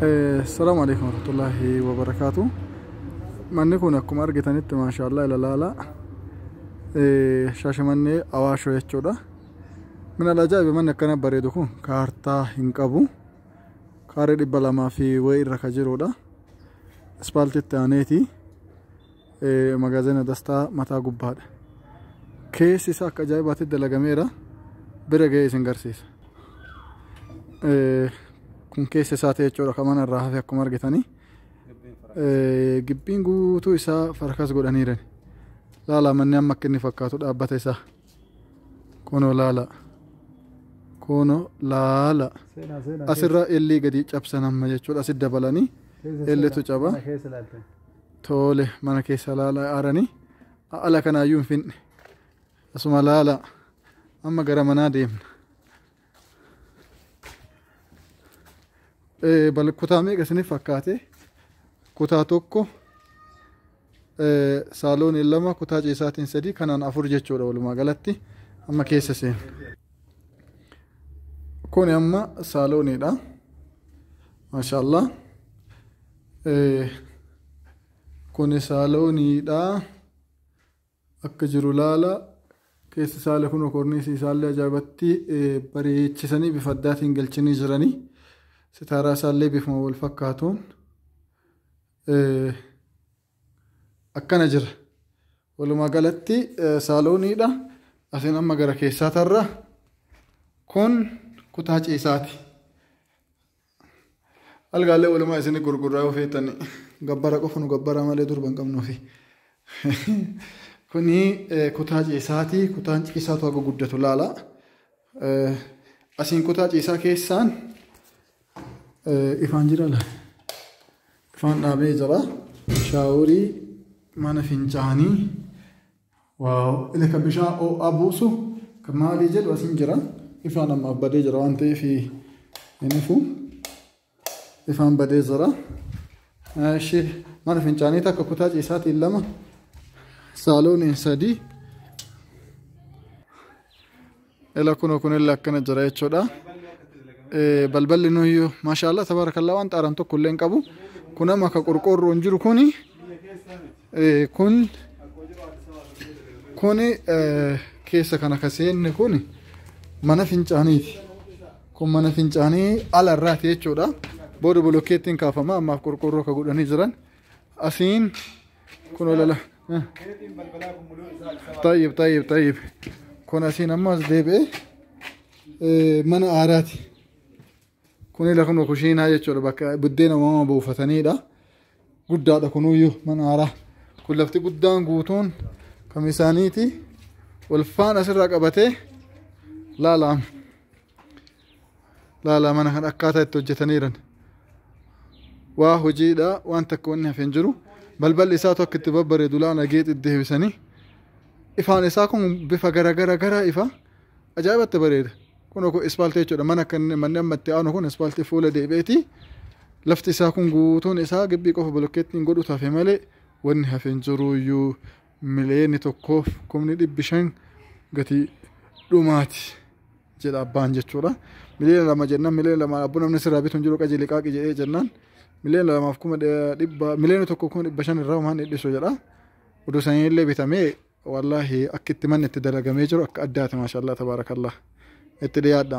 السلام عليكم ورحمة الله وبركاته. manni kun akkuma argitanitti maashaallah ilaala shaashamannee awaashoo jechuudha. Min alajaa'iba manni akkana bareedu kun kaartaa hin qabu. Kaaree 200 fi wayii irra ka jirudha. Ispaaltitti aaneeti magaazina dastaa mataa gubbaadha. Keessi isaa akka ajaa'ibaatti dalagameera. Bira ga'ee isin garsiisa. Kun keessa isaa ta'e jechuudha kan mana irraa hafe akkuma argitanii. Gibbiin guutuu isaa farkas godhaniiran. Laala manni amma akka inni fakkaatu dhaabbata isaa. Kunoo laala. Kunoo laala. Asirra illee gadi cabsan amma jechuudha. Asit dabalanii illeetu caba. Tole mana keessa laala aaranii. Ala kanaayyuu hin finne. Asuma laala. Amma gara manaa deemna. Kutaa meeqa isiniif fakkaate? Kutaa tokko saaloonii 2 kutaa ciisaatiin 3 kanaan 4 jechuudha walumaa galatti. Amma keessa seena. Kun amma saalooniidha. Maashaallah. Kun saalooniidha. Akka jiru laala. Keessa saala kun korniisii isaallee ajaa'ibatti bareechisanii bifa addaatiin galchanii jiranii. Sitaaraa isaallee bifuma wal fakkaatuun akkana jira. Walumaa galatti saalooniidha. Asin amma gara keessaa tarra. Kun kutaa ciisaati. Algaallee walumaa isin gurgurraa yoo feetanii gabbara qofa nu gabbara malee durba hin qabnuufi. Kuni kutaa ciisaati. Kutaan ciisaatu haga guddatu laala. Asiin kutaa ciisaa keessaan ifaan jira la. Ifaan dhaabee jira. Shaaworii mana fincaanii. Waaw. Ile kan bishaan ho'aa buusu kan maalii jedhu asiin jira. Ifaan amma badee jira waan ta'eef hin ifu. Ifaan badee jira. Mana fincaanii takka kutaa ciisaatiin 2. Saalooniin 3. Ila kun illee akkana jira jechuudha. Balballi nuyyuu maashaallah tabarakallah waan xaaran tokko illee hin qabu. Kun amma akka qorqoorroon jiru kuni keessa kana ka seenne kuni mana fincaaniiti. Kun mana fincaanii ala irraati jechuudha. Booda bolokkeettiin kaafama ammaaf qorqoorroo ka godhanii jiran. Asiin kun olala. Tayyib. Kun asiin ammas deebi'ee mana aadaati. Kun ila kun kushiinaa jechuudha bakka buddeena uumama buufataniidha. Guddaadha kunuyyuu mana aadaa. Kun lafti guddaan guutuun kam isaaniiti. Wal faana asirraa qabatee laala mana kan akkaataa itti hojjetaniiran. Waa hojiidha waan takka wanni hafe hin jiru. Balballi isaa tokko itti babbareedu laana geexi deebisanii. Ifaan isaa kun bifa gara ifa ajaa'ibatti bareeda. Kun ispaaltii jechuudha. Mana kan manni amma itti aanu kun ispaaltii fuula deebi'eeti. Lafti isaa kun guutuun isaa gibbii qofa bolokkeettiin godhu hafe malee wanni hafe hin jiruyyuu miliyoonni 1,500 gatii dhumaati jedha abbaan jechuudha. Miliyoona 2 jennaan miliyoona 2 abbuu namni sirraa bituun jiru qajeelee qaaqii jedhee jennaan. Miliyoona 2,100 miliyoona 1,500 irraa waan hidhisu jedha. Oduu sanii illee bitamee wallahi akka itti manni itti dalagamee jiru akka addaati maashaallah tabaarakallah. Itti dhiyaadha.